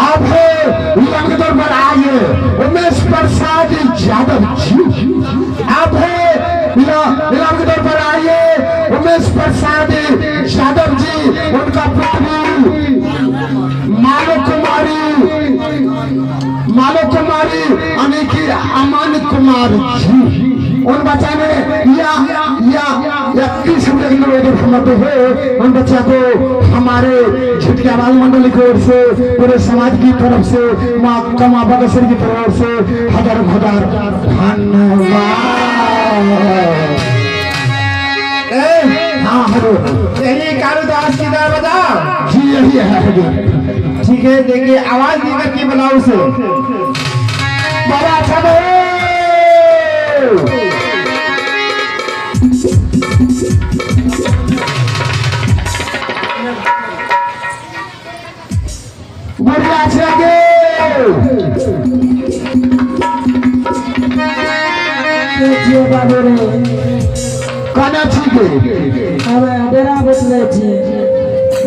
आप के तौर पर आइए उमेश प्रसाद यादव जी। आप नीलाम के तौर पर आइए उमेश प्रसाद यादव जी, उनका पुत्री मालो कुमारी यानी कि अमन कुमार जी। उन बच्चा ने या 21 है उन बच्चा को हमारे छुटकी आवाज मंडली की ओर से, पूरे समाज की तरफ से, माँ कमा बगसर की तरफ से हजार धन्यवाद। हाँ हेलो, यही कालुदास की दर बजा जी, यही है। ठीक है, देखिए आवाज देकर की बनाओ से बाबा अच्छा बढ़िया छे बाबू रे कना छी के हमें डेरा बसले छी,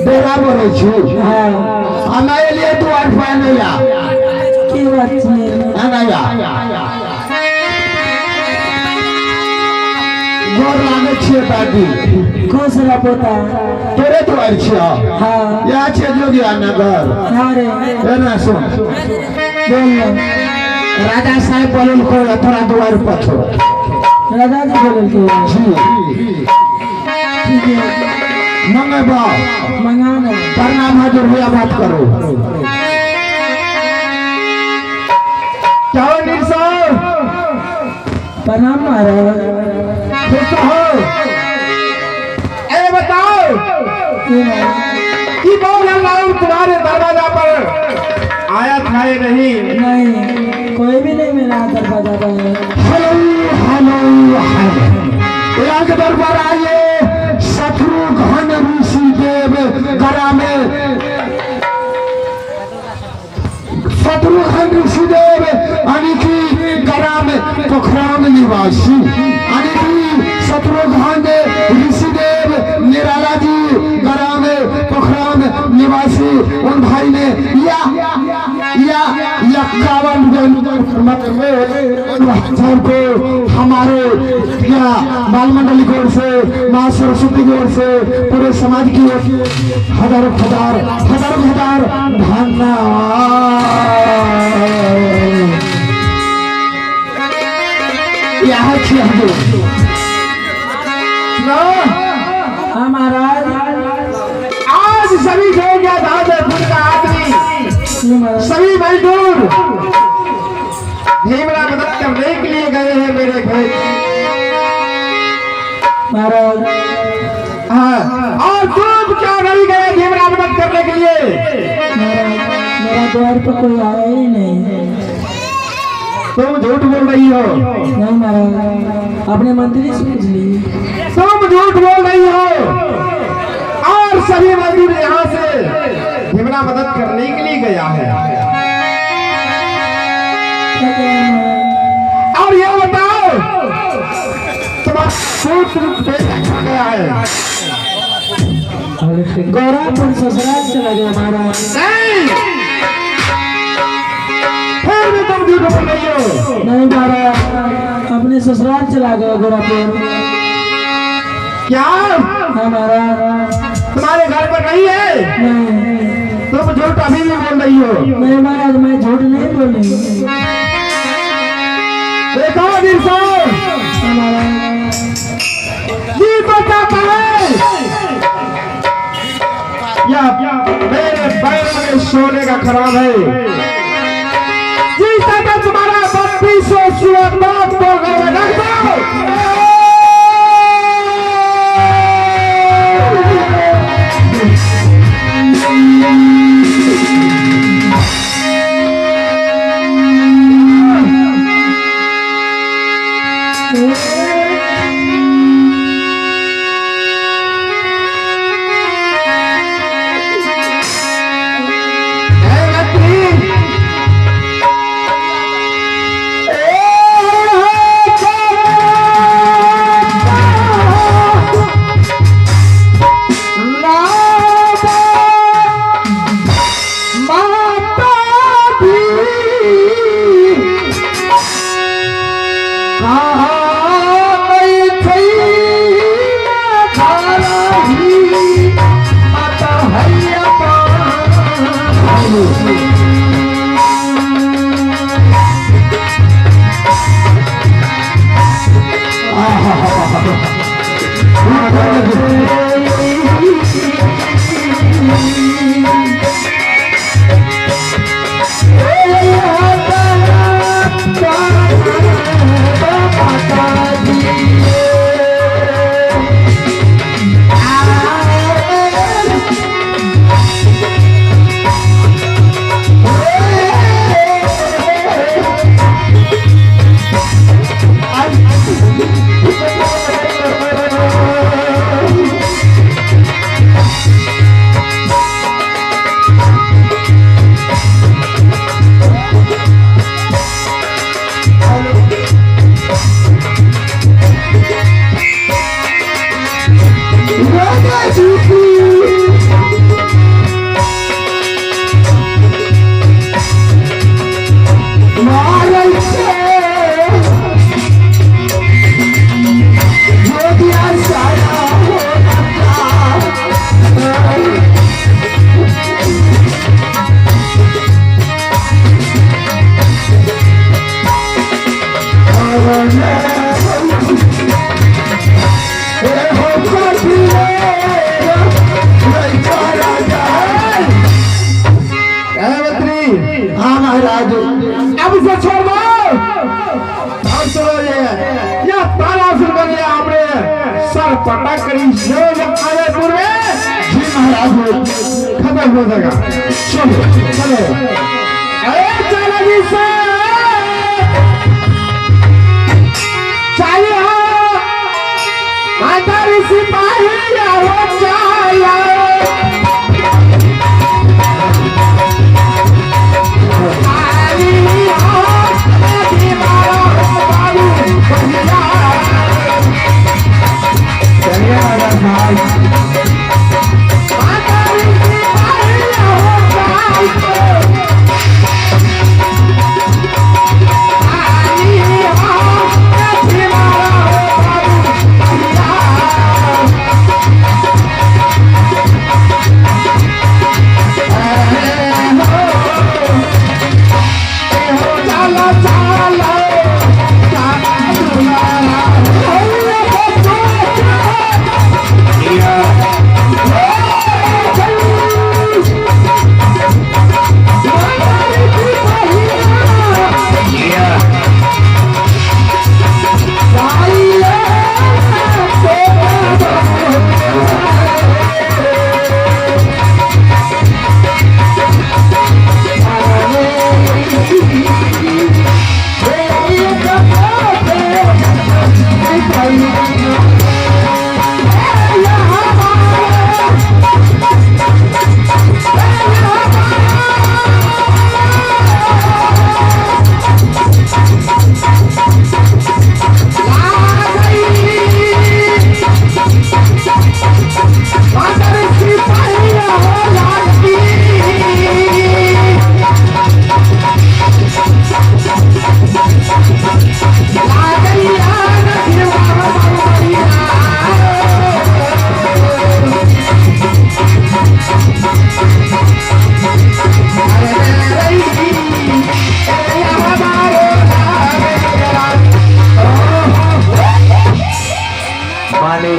डेरा बोले छी। हां हमारे लिए तो अरफा नहीं या की बात छी अनया गोर लागे छे दादी खुश रह पोता तोरे तो आर छे। हां या छे जोगिया नगर। हां रे एना सुन बोल राजा साहब बोलन को थोड़ा द्वार पर छोड़ राजा जी बोल के जी। ठीक है मंगे बा मंगाना प्रणाम हाजिर हुआ बात करो। क्या हो निरसा? प्रणाम महाराज। खुश हो। ए बताओ कि बोल लाऊं तुम्हारे दरवाजा पर आया था या नहीं? नहीं कोई भी नहीं मिला दरवाजा पर। हेलो यहाँ के दरबार आइए शत्रुघ्न ऋषि देव गरा में, शत्रुघ्न ऋषि देव यानी कि गरा में पोखराम निवासी, यानी कि शत्रुघ्न ऋषि देव निराला जी गरा में पोखराम निवासी उन भाई ने या 51 को हमारे बाल मंडली की ओर से, माँ सरस्वती की ओर से, पूरे समाज की ओर से हजार धन्यवाद। हमारा आज सभी जो गया का आदमी, सभी मजदूर भीमरा मदद करने के लिए गए हैं मेरे घर। महाराज हाँ, और तुम क्या नहीं गए भीमरा मदद करने के लिए? मेरा द्वार पर कोई आया ही नहीं। तुम झूठ बोल रही हो। नहीं महाराज, अपने मंत्री से पूछ ली। तुम झूठ बोल रही हो और सभी मजदूर यहाँ से भीमरा मदद करने के लिए गया है। और ये बताओ तुम्हारा सूत्र देखा गया है? गौरापुर ससुराल चला गया महाराज। नहीं, फिर भी तुम झूठ बोल रही हो। नहीं महाराज, अपने ससुराल चला गया गौरापुर। क्या हाँ महाराज। तुम्हारे घर पर नहीं है? नहीं तुम झूठ अभी भी बोल रही हो। नहीं महाराज, मैं झूठ नहीं बोली। देखो निरसा, ये तो कहता है या मेरे पैर में सोने का खराब है। जी कहता तुम्हारा 3200 सुअर बाप को घर में रख दो। महाराज अब इसे छोड़ दो और चलो ये तारा सुन कर लिया हमने सर पटा करी शेर आए पूर्वे जी महाराज खत्म हो जाएगा चलो चलो अरे चलो जी से चाहिए हो माता सिपाही हो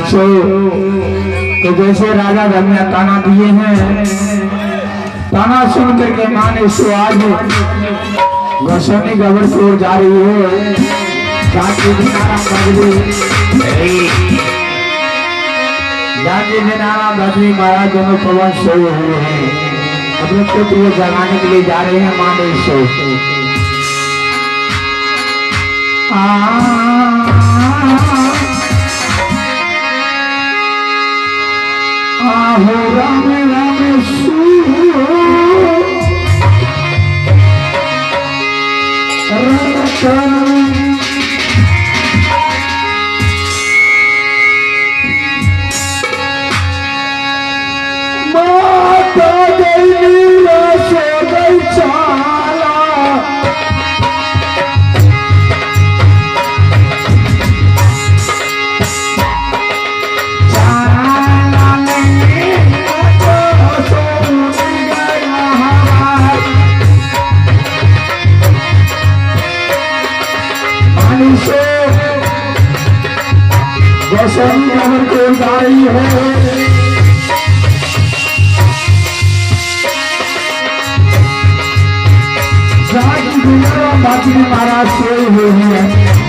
चाहिए तो जैसे राजा धनिया ताना दिए हैं, ताना सुन करके माँ ने सो आज गोस्वामी गबर की ओर जा रही है। जानकी भी नारा बदली, जानकी भी नारा बदली, महाराज दोनों पवन सोए हुए हैं। अपने पुत्र को जगाने के लिए जा रहे हैं। माँ ने सो आहो राम राम माता गई सो गई चाला गोस्वामी गबर को जा रही है। बाकी महाराज सोए हुए हैं।